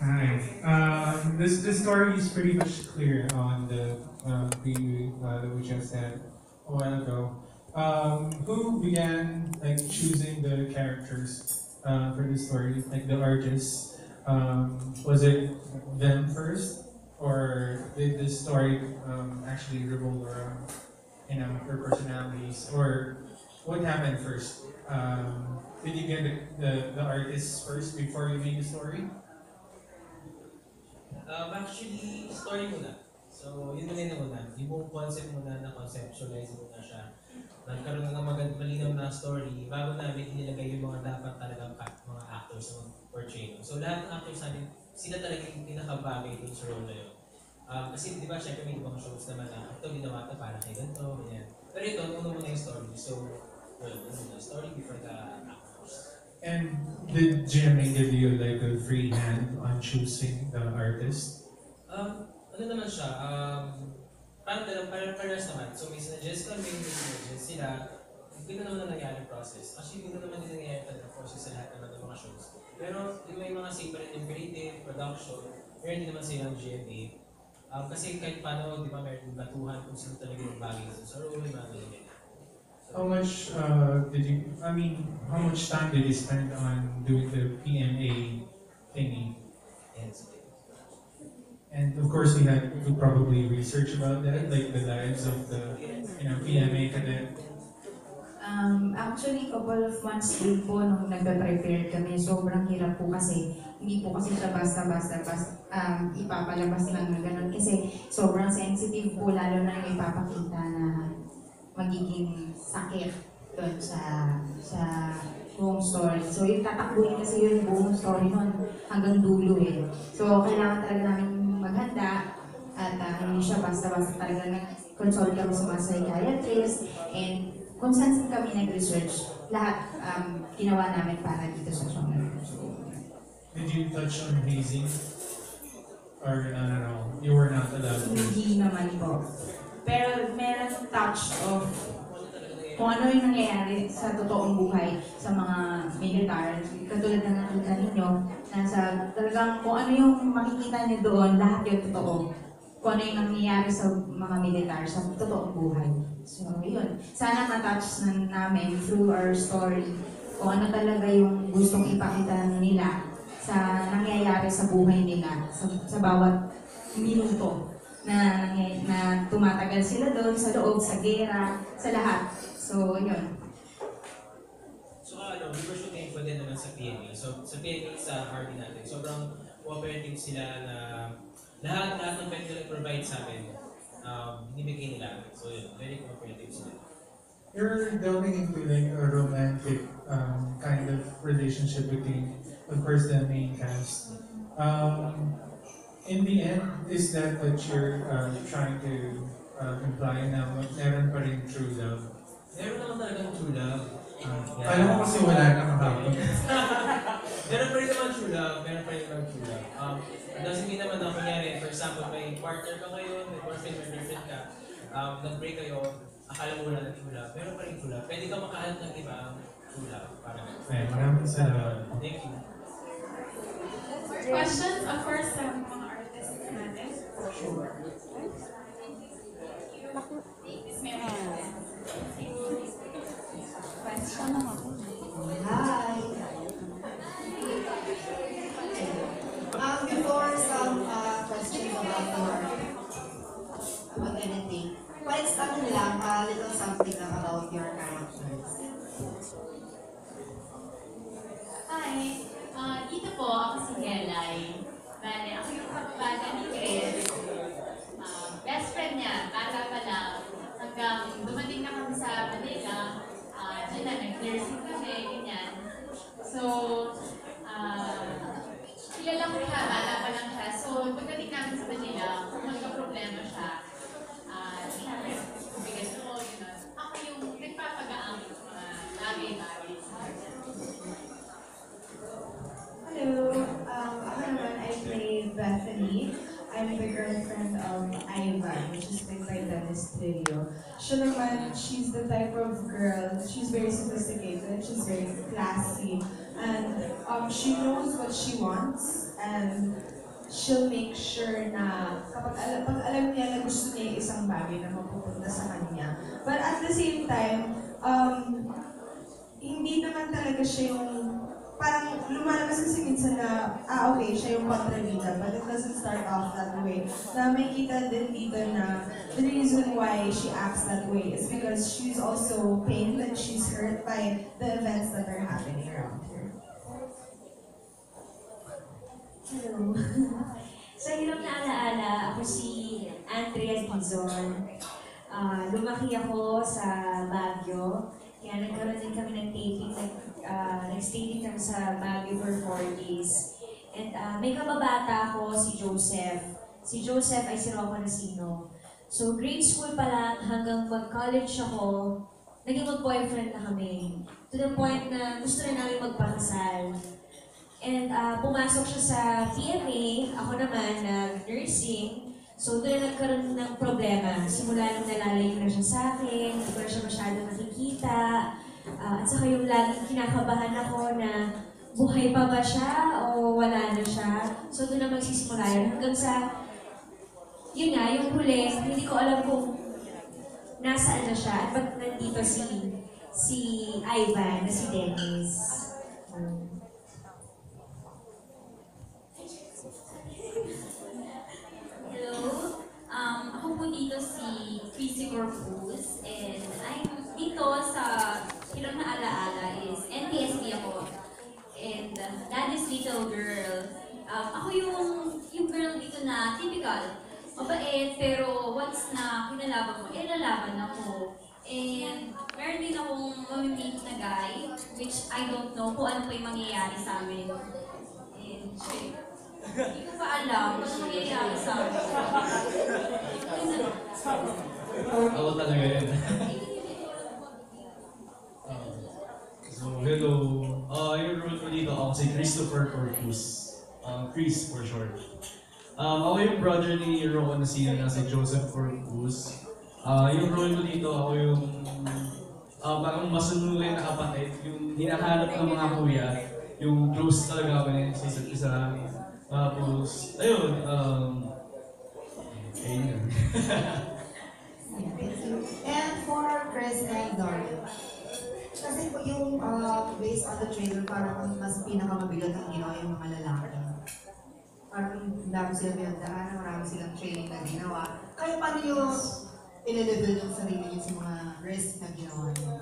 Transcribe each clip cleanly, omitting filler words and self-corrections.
Hi. This story is pretty much clear on the preview that we just had a while ago. Who began like choosing the characters for the story, like the artists? Was it them first, or did the story actually revolve around their personalities, or what happened first? Did you get the artists first before you made the story? Actually, story muna. So, yun muna yung nauna. Yung buong concept muna na conceptualize muna siya. Nagkaroon na ng malinaw na story bago namin inilagay yung mga dapat talagang mga actors na mag-portray. So, lahat ng actors namin, sila talaga yung pinakabagay dun sa role na yun. Kasi di ba, syempre may ibang shows naman na ito ginawa ito para kay ganito, ganyan. Pero ito, ano muna yung story. So, well, ano muna, story before the actors. And did GMA give you like a free hand on choosing the artist? Ano naman siya, parang naman. So may sinuggest kami, may sinuggest sila. Ganun naman ang nangyari process. Actually, ganun naman din nangyari talaga process sa lahat naman ng mga shows. Pero may mga same pa rin yung creative, production, meron din naman sila ng GMA. Kasi kahit paano, di ba, meron yung batuhan kung sino talaga yung bagay sa role, yung mga ganyan. How much how much time did you spend on doing the PMA thingy? Yes. And of course, we had to probably research about that, like the lives of the PMA cadet. Actually, couple of months din po nung nagpe-prepare kami, sobrang hirap po kasi hindi po kasi siya basta-basta ipapalabas lang na ganun kasi sobrang sensitive po lalo na yung ipapakita na magiging sakit doon sa buong story. So, yung tatakbuhin kasi yung buong story nun hanggang dulo eh. So, kailangan talaga namin maghanda at hindi siya basta-basta talaga nag-consult kami sa mga psychiatrist and kung saan kami nag-research, lahat ginawa namin para dito sa show na ito. So, Did you touch on hazing? Or not at all? You were not allowed to. hindi naman po. Pero meron touch of kung ano yung nangyayari sa totoong buhay sa mga militar. Katulad na nakita ninyo, nasa talagang kung ano yung makikita niyo doon, lahat yung totoo. Kung ano yung nangyayari sa mga militar sa totoong buhay. So, yun. Sana matouch na namin through our story kung ano talaga yung gustong ipakita nila sa nangyayari sa buhay nila, sa bawat minuto na tumatagal sila doon sa loob, sa gera, sa lahat. So, yun. So we were shooting po din naman sa PNA. So sa PNA, sa Harvey natin, sobrang cooperative sila na lahat ng pwede nila provide sa amin, binibigay nila. So yun, very cooperative sila. You're delving into like a romantic kind of relationship between, of course, the main cast. In the end, is that what you're trying to imply na meron pa rin true love? Meron naman talagang true love. Alam mo kasi wala na kahapon. Meron pa rin naman true love. Meron pa rin naman true love. It doesn't mean naman na kunyari, for example, may partner ka ngayon, may boyfriend, may girlfriend ka, nag-break kayo, akala mo wala na true love. Meron pa rin true love. Pwede ka makahanap ng ibang true love. Parang Ay, maraming salamat. thank you. Questions, of course, sa mga artists natin. Sure. Miss Mary. Question. Hi. Before some questions about anything, let's lang a little something lang about your characters. Hi. Dito po, ako si Gelay. Bale, ako yung kapatid ni Chris. Best friend niya, bata pa lang. Hanggang dumating na kami sa Manila, dyan na, nag-nursing kami, ganyan. So, kilala ko siya, bata pa lang siya. So, pagdating namin sa Manila, kung magka-problema siya, syempre, bigas ko, yun. Ako yung nagpapagaan sa mga bagay-bagay sa kanya. Hello, ako naman, I play Bethany. I'm the girlfriend of Ivan, which is played by Dennis Trillo. Siya naman, she's the type of girl, she's very sophisticated, she's very classy, and she knows what she wants, and she'll make sure na pag alam niya na gusto niya yung isang bagay na mapupunta sa kanya. But at the same time, hindi naman talaga siya yung parang lumalabas kasi minsan na, okay, siya yung kontrabida, but it doesn't start off that way. Na may kita din dito na the reason why she acts that way is because she's also pained and she's hurt by the events that are happening around her. Hello. Sa hirap na alaala, ako si Andrea Dizon. Lumaki ako sa Baguio. Kaya nagkaroon din kami ng taping, nag-stay din kami sa Baguio for 4 days. And may kababata ako, si Joseph. Si Joseph ay si Rocco Nasino. So grade school pa lang hanggang mag-college ako, naging mag-boyfriend na kami. To the point na gusto na namin magpakasal. And pumasok siya sa PMA, ako naman nag-nursing. So doon na nagkaroon ng problema. Simula nung nalalayo na siya sa akin, hindi ko na siya masyado nakikita. At saka yung laging kinakabahan ako na buhay pa ba siya o wala na siya. So doon na magsisimula yun. Hanggang sa, yun nga, yung huli, hindi ko alam kung nasaan na siya at ba't nandito si Ivan na si Dennis. Ako po dito si Chrissy Corpus and I'm dito sa Hirap na Alaala is NTSB ako and Daddy's Little Girl. Ako yung girl dito na typical, mabait pero once na kinalaban mo, lalaban ako. And meron din akong mamimit na guy which I don't know kung ano pa yung mangyayari sa amin. And hindi ko pa alam kung ano mangyayari sa amin. Ako talaga yun. So, hello. Yung role ko dito, ako si Christopher Corpus. Chris for short. Ako yung brother ni Rocco Nasino na si Joseph Corpus. Yung role ko dito, ako yung parang masunulay na kapatid. Yung hinahanap ng mga kuya. Yung close talaga kami sa isa't isa. Tapos, ayun, ayun. And for Chris and Dorian, kasi po yung based on the trailer, parang mas pinakamabigat ang ginawa yung mga lalaki. Parang dami silang pinagdaan, marami silang training na ginawa. Kaya paano yung i-level yung sarili niyo sa mga risk na ginawa niyo?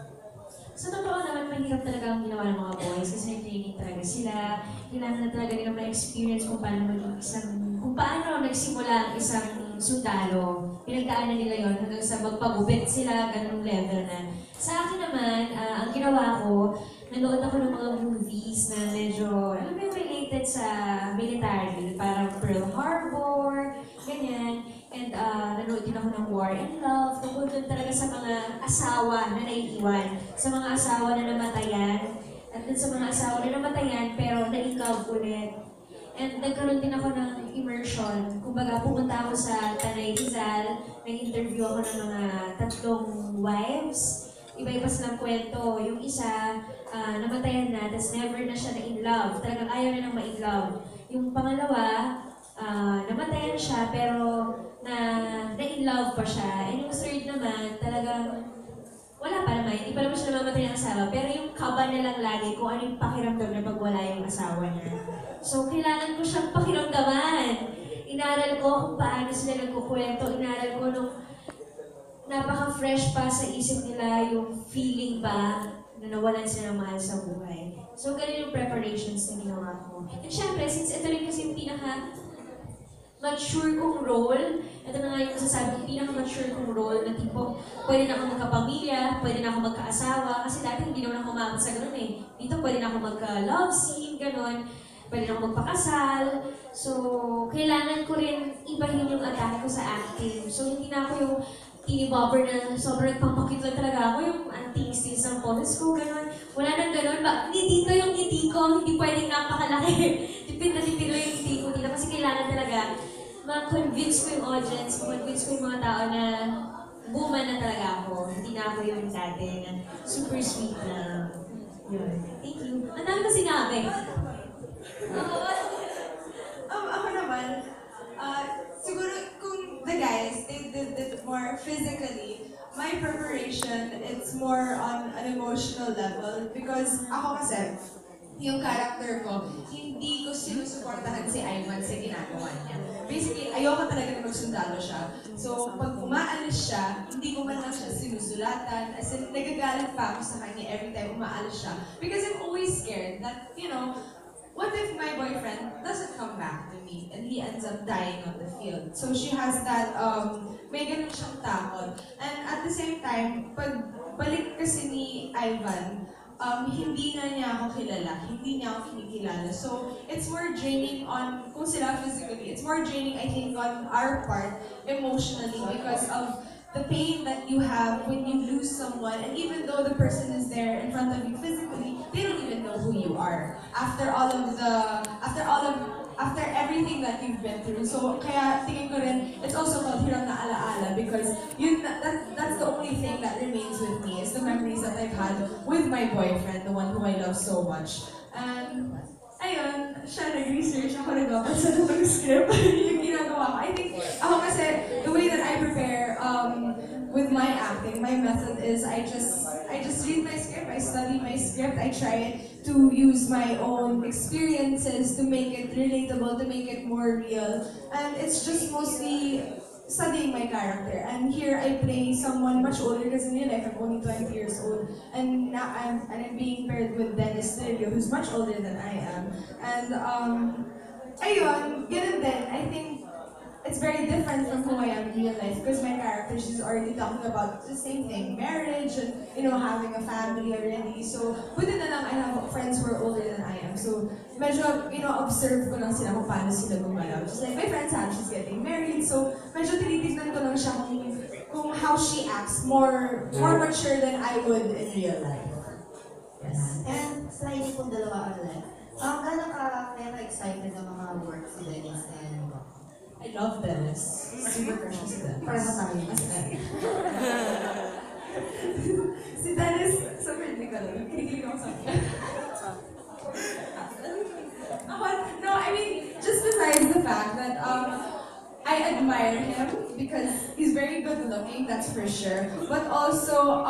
Sa totoo naman, mahirap talaga ang ginawa ng mga boys kasi may training talaga sila. Kailangan na talaga nila ma-experience kung paano nagsimula ang isang sundalo. Pinagdaanan nila yon hanggang sa magpagubit sila, ganung level na. Sa akin naman, ang ginawa ko, nanood ako ng mga movies na medyo, alam mo yung related sa military, parang Pearl Harbor, ganyan. And nanood din ako ng War and Love, tungkol dun talaga sa mga asawa na naiiwan, sa mga asawa na namatayan, at dun sa mga asawa na namatayan pero na-in-love ulit. And nagkaroon din ako ng immersion. Kumbaga, pumunta ako sa Tanay Rizal, nag-interview ako ng mga 3 wives. Iba-iba silang kwento. Yung isa, namatayan na, tapos never na siya na-in-love. Talagang ayaw na nang ma-in-love. Yung pangalawa, namatayan siya, pero na-in-love pa siya. And yung third naman, talagang wala pa naman, hindi pa naman siya namamatay ng asawa, pero yung kaba na lang lagi kung ano yung pakiramdam na pag wala yung asawa niya. So, kailangan ko siyang pakiramdaman. Inaral ko kung paano sila nagkukwento, inaral ko nung napaka-fresh pa sa isip nila yung feeling ba na nawalan sila ng mahal sa buhay. So, ganun yung preparations na ginawa ko. And syempre, since ito rin kasi yung mature kong role. Ito na nga yung masasabi ko, pinaka-mature kong role na tipo, pwede na ako magkapamilya, pwede na ako magkaasawa, kasi dati hindi naman ako umabot sa ganun eh. Dito pwede na ako magka-love scene, ganun. Pwede na ako magpakasal. So, kailangan ko rin ibahin yung atake ko sa acting. So, hindi na ako yung teeny bopper na sobrang nagpapakit lang talaga ako, yung anti-instinct ng boses ko, gano'n. Wala nang gano'n. Dito yung ngiti ko, hindi pwedeng napakalaki. Tipid na tipid lang yung ngiti ko dito kasi kailangan talaga ma-convince ko yung audience, ma-convince ko yung mga tao na woman na talaga ako. Hindi na ako yung dati na super sweet na. Yun. Thank you. Ang dami ko sinabi. Ako naman, naman, siguro kung the guys, they did it more physically, my preparation, it's more on an emotional level because ako kasi, yung character ko, hindi ko sinusuportahan si Ivan sa ginagawa niya. Basically, ayoko talaga na magsundalo siya. So, pag umaalis siya, hindi ko man lang siya sinusulatan. As in, nagagalit pa ako sa kanya every time umaalis siya. Because I'm always scared that, you know, what if my boyfriend doesn't come back to me and he ends up dying on the field? So she has that, may ganun siyang takot. And at the same time, pag balik kasi ni Ivan, hindi na niya ako kilala, hindi niya ako kinikilala. So, it's more draining on, kung sila physically, it's more draining, I think, on our part, emotionally, because of the pain that you have when you lose someone, and even though the person is there in front of you physically, they don't even know who you are. After everything that you've been through. So, kaya tingin ko rin, it's also called Hirang na Alaala because that's the only thing that remains with me is the memories that I've had with my boyfriend, the one who I love so much. And, ayun, siya nag-research, ako nag-basa ng script, yung ginagawa ko. I think, ako kasi, the way that I prepare with my acting, my method is I just read my script, I study my script, I try to use my own experiences to make it relatable, to make it more real. And it's just mostly studying my character. And here I play someone much older because in real life I'm only 20 years old. And now I'm being paired with Dennis Stereo, who's much older than I am. And ayun, ganun din. I think it's very different from who I am in real life because my character, she's already talking about the same thing, marriage and, you know, having a family already. So, buti na lang I have friends who are older than I am. So, medyo, you know, observe ko lang sila kung paano sila gumalaw. Just like my friend Sam, she's getting married. So, medyo tinitignan ko lang siya kung how she acts, more mature than I would in real life. Yes. And sa hindi pong dalawa ulit, gano'n ka excited ng mga work si Dennis and I love Dennis. Super precious Dennis. pareho tayo. Si Dennis, sobrang hindi ka lang. Kinikilig ako sa akin. No, I mean, just besides the fact that I admire him because he's very good looking, that's for sure. But also,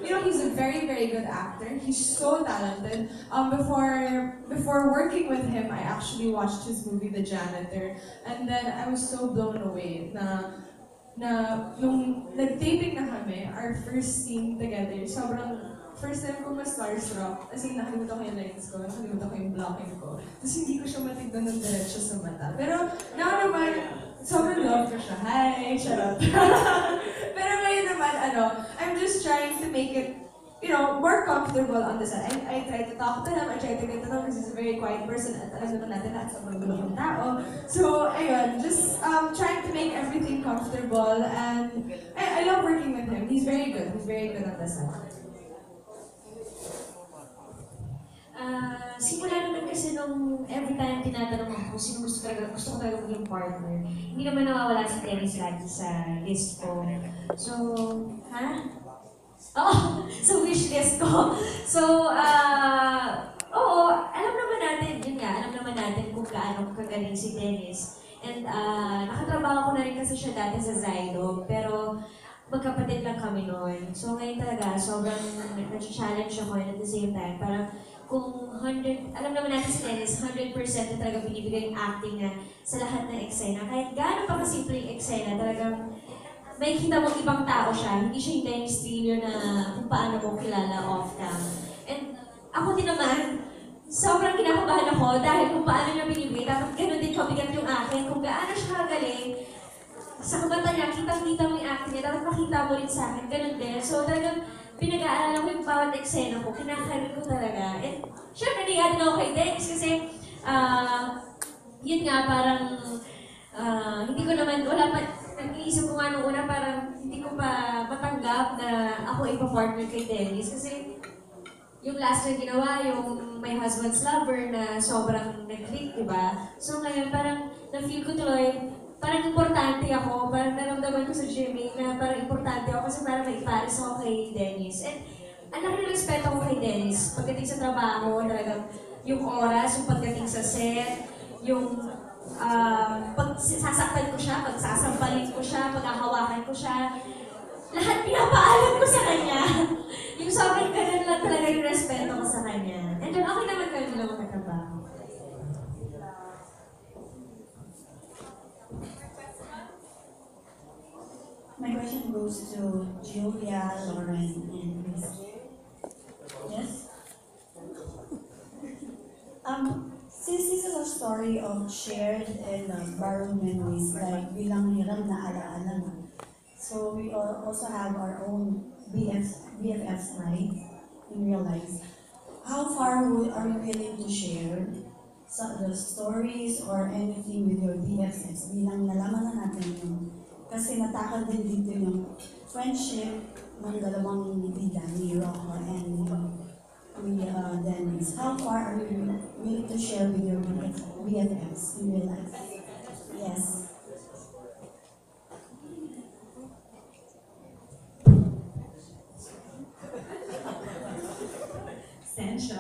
you know, he's a very, very good actor. He's so talented. Before working with him, I actually watched his movie, The Janitor. And then I was so blown away na nung nag-taping na kami, our first scene together, sobrang first time ko mas starstruck. As in, nakalimutan ko yung lines ko, nakalimutan ko yung blocking ko. Tapos hindi ko siya matignan ng diretso sa mata. Pero now naman, sobrang love ko siya. Hi, charot. Pero ngayon naman, I'm just trying to make it, you know, more comfortable on the set. I try to talk to him, I try to get to know him because he's a very quiet person at alam naman natin na sobrang gulo yung tao. So, ayun, just trying to make everything comfortable and I love working with him. He's very good. He's very good on the set. Simula naman kasi nung every time tinatanong ako kung sino gusto ko talaga maging partner, hindi naman nawawala si Dennis lagi sa list ko. So, sa wish list ko. So, oo, alam naman natin kung gaano kagaling si Dennis. And nakatrabaho ko na rin kasi siya dati sa Zylo, pero magkapatid lang kami noon. So ngayon talaga, sobrang nag-challenge ako and at the same time, parang kung 100, alam naman natin si Dennis, 100% na talaga binibigay yung acting na sa lahat ng eksena. Kahit gaano pa kasimple yung eksena, talagang may kita mong ibang tao siya. Hindi siya yung Dennis Stereo na kung paano mo kilala off-cam. And ako din naman, sobrang kinakabahan ako dahil kung paano niya binibigay. Dapat ganun din kabigat yung akin. Kung gaano siya kagaling, sa kumata niya, kitang-kita mo yung acting niya. Dapat makita mo rin sa akin. Ganun din. So talagang pinag-aaralan ko yung bawat eksena ko, kinakarin ko talaga. And syempre, niyad na ako kay Dennis kasi yun nga, parang hindi ko naman, wala pa, nag-iisip ko nga nung una, parang hindi ko pa matanggap na ako ipa-partner kay Dennis. Kasi yung last na ginawa, yung My Husband's Lover na sobrang nag-click, diba? So ngayon, parang na-feel ko tuloy, parang importante ako, parang naramdaman ko sa Jimmy na parang importante ako kasi parang maipares ako kay Dennis. And ang laki ng respeto ko kay Dennis. Pagdating sa trabaho, talagang yung oras, yung pagdating sa set, yung sasaktan ko siya, pag sasampalin ko siya, pag hahawakan ko siya, lahat pinapaalam ko sa kanya. Yung sobrang ganun lang talaga yung respeto ko sa kanya. And then okay naman kami lang magkatrabaho. My question goes to Julia, Lauren, and Chris. Yes? Since this is a story of shared and borrowed memories, like bilang hirap na alaala na. So we also have our own BFFs, right? In real life. How far are you willing to share the stories or anything with your BFFs? Bilang nalaman na natin yung kasi natakal din dito yung friendship ng dalawang bida ni Rocco and Dennis. How far are you willing to share with your BFFs in real life? Yes. Sensha.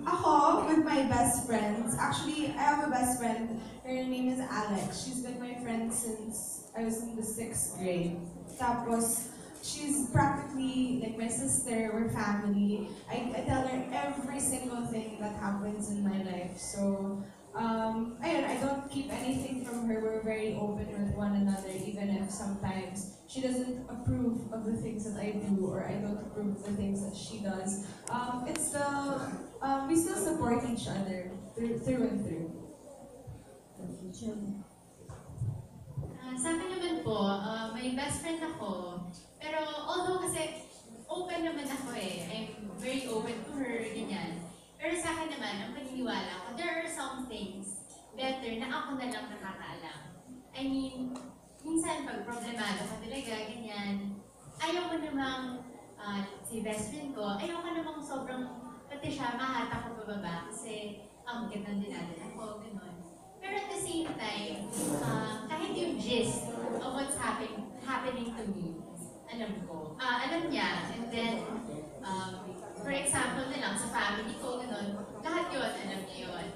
Ako, with my best friends, actually, I have a best friend. Her name is Alex. She's been my friend since I was in the 6th grade. Tapos, she's practically like my sister, we're family. I tell her every single thing that happens in my life. So, ayun, I don't keep anything from her. We're very open with one another, even if sometimes she doesn't approve of the things that I do or I don't approve of the things that she does. It's still, we still support each other through and through. Sa akin naman po, may best friend ako. Pero although kasi open naman ako eh. I'm very open to her, ganyan. Pero sa akin naman, ang paniniwala ko, there are some things better na ako na lang nakakaalam. I mean, minsan pag problemado ka talaga, ganyan, ayaw ko namang si best friend ko, ayaw ko namang sobrang, pati siya, mahata ko pababa kasi ang ganda din natin ako, gano'n. Pero at the same time, kahit yung gist of what's happening to me, alam niya. And then, for example na lang, sa family ko, gano'n, lahat yun, alam niya yun.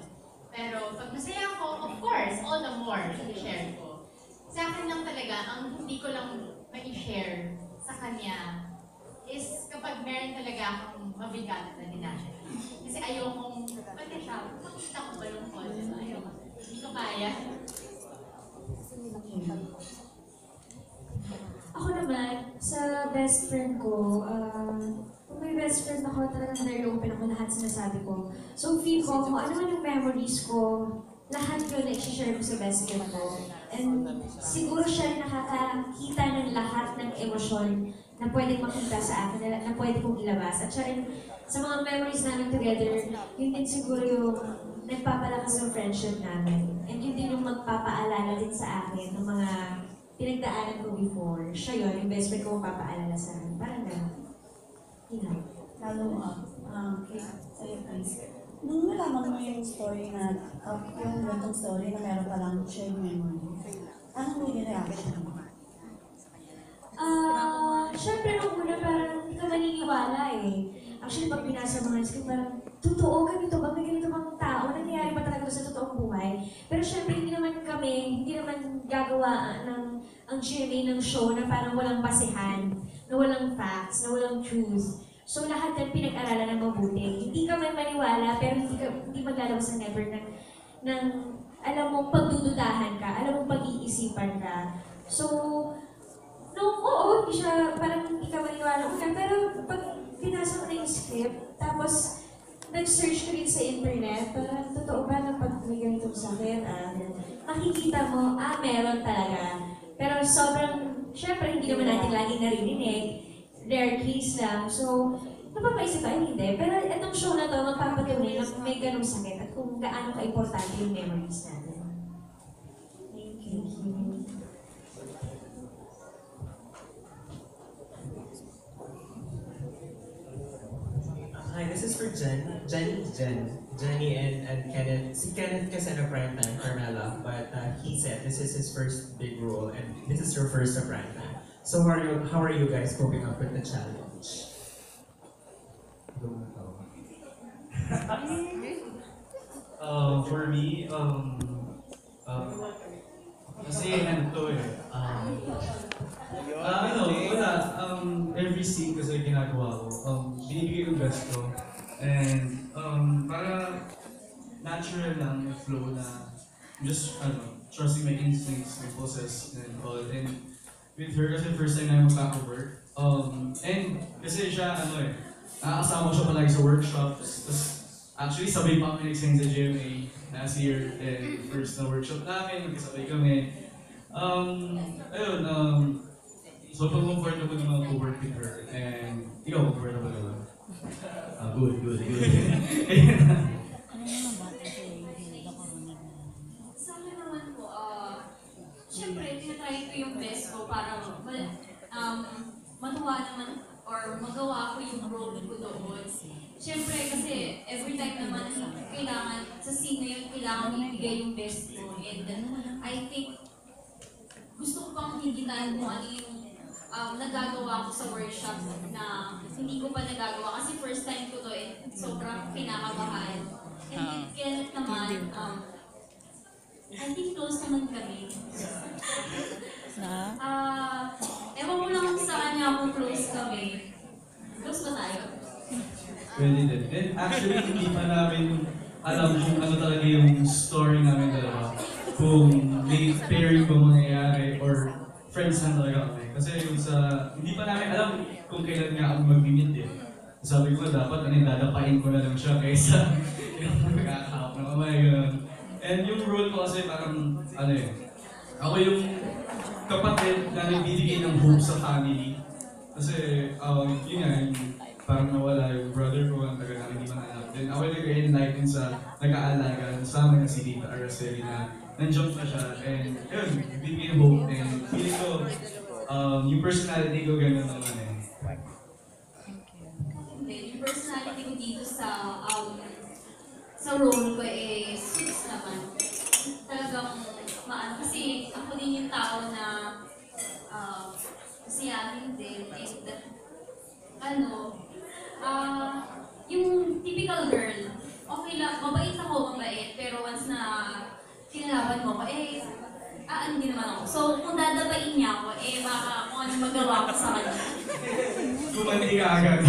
Pero pag masaya ako, of course, all the more, i-share ko. Sa akin lang talaga, ang hindi ko lang ma-share sa kanya is kapag meron talaga akong mabigat na dinasya. Kasi ayokong, pati siya, makita ko ba yung call, ayoko. Hindi ko kaya. Ako naman, sa best friend ko, kung may best friend ako, talagang very open ako, lahat sinasabi ko. So feel ko, kung ano man yung memories ko, lahat yun na-share ko sa best friend ko. And siguro siya nakakakita ng lahat ng emosyon na pwedeng makita sa akin, na pwede kong ilabas. At siya rin, sa mga memories namin together, yun din siguro yung nagpapalakas ng friendship namin. And yun din yung magpapaalala din sa akin ng mga pinagdaanan ko before. Siya yun, yung best friend ko magpapaalala sa akin. Parang gano'n. Yun. Follow up. Sa'yo, please. Nung nalaman mo yung story na, yung ganitong story na meron palang shared memory, anong naging reaction mo? Siyempre nung una parang hindi ka maniniwala eh. Actually, pag binasa mga script, parang totoo ganito ba? May ganito bang tao? Nangyayari ba talaga sa totoong buhay? Pero siyempre, hindi naman gagawa ng ang GMA ng show na parang walang basehan, na walang facts, na walang truth. So lahat yan pinag-aralan ng mabuti. Hindi ka man maniwala, pero hindi maglalabas ng never ng alam mong pagdududahan ka, alam mong pag-iisipan ka. So, oo, parang hindi ka maniwala una, pero pag pinasa ko na yung script, tapos nag-search ko rin sa internet, parang totoo ba na pag may ganitong sakit, makikita mo, meron talaga. Pero sobrang, syempre hindi naman natin lagi naririnig, rare case lang. So, napapaisip ba? Hindi. Pero itong show na to, magpapatunay na may ganong sakit at kung gaano ka-importante yung memories natin. Thank you. Hi, this is for Jenny and Kenneth. Si Kenneth kasi na prime time, Carmela, but he said this is his first big role and this is your first prime time. So how are you guys coping up with the challenge? For me, Kasi ano to eh. Wala. Every scene kasi ginagawa ko, binibigay ko best ko. And para natural lang yung flow na just trusting my instincts, my bosses, and all. And with her kasi first time na magkaka-work. And kasi siya nakakasama siya palagi sa workshops. Tapos actually sabay pa kami nag-sing sa GMA last year. And first na workshop namin, magkasabay kami. Sobrang comfortable naman to work with her. And ikaw, comfortable naman. Good. Sa akin naman po, syempre, tinatry ko yung best ko para matuwa naman or magawa ko yung role ko doon. Syempre, kasi every time naman kailangan, sa scene na yun, kailangan ibigay yung best ko. And I think, gusto ko pang higitan kung ano yung nagagawa ko sa workshop na hindi ko pa nagagawa. Kasi first time ko to sobrang kinakabahan. And Kenneth naman, I think close naman kami. Ewan ko lang kung sa kanya kung close kami. Close ba tayo? Pwede din. And actually, hindi pa namin alam kung ano talaga yung story namin dalawa. Kung may pairing ba mangyayari or friends na talaga kami. Kasi yung hindi pa namin alam kung kailan nga ako mag-meet eh. Sabi ko, dapat dadapain ko na lang siya kaysa yung magkakahap na kamay, gano'n. And yung role ko kasi parang, ako yung kapatid na nagbibigay ng hope sa family. Kasi, yun nga, parang nawala yung brother ko, ang taga namin hindi mananap. Then ako yung nag-enlighten sa nag-aalaga sa amin na si Tita Araceli na nandiyan pa siya. And yun, bibigay ng hope. And feeling ko, yung personality ko gano'n naman eh. Yung personality ko dito sa role ko suits naman. Talagang maano. Kasi ako din yung tao na siyahin din. And yung typical girl, okay lang, mabait ako, pero once na kinalaban mo ko, ano din naman ako. So, kung dadabain niya ako, baka kung ano magawa ko sa kanya. Kumandi ka agad.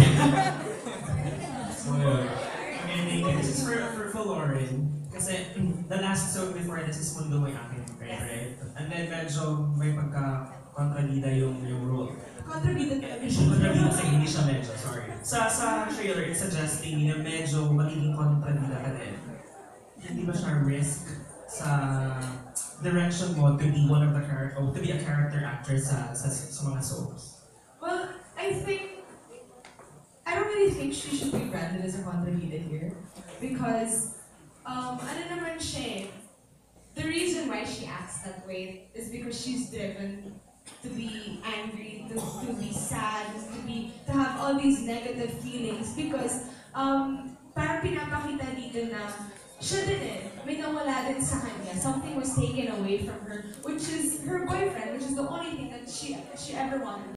This is for Lauren. Kasi the last episode before this is Mundo May Akin, right? And then medyo may pagka-kontrabida yung role. Kontrabida kasi hindi siya medyo, sorry. Sa trailer, it's suggesting na medyo magiging kontrabida ka din. Hindi ba siya risk sa direction mo to be one of the to be a character actor sa mga soaps? Well, I don't really think she should be branded as a kontrabida here. Because, ano naman siya the reason why she acts that way is because she's driven to be angry, to be sad, to have all these negative feelings. Because, parang pinapakita dito na siya din may nawala din sa kanya. Something was taken away from her, which is her boyfriend, which is the only thing that she ever wanted.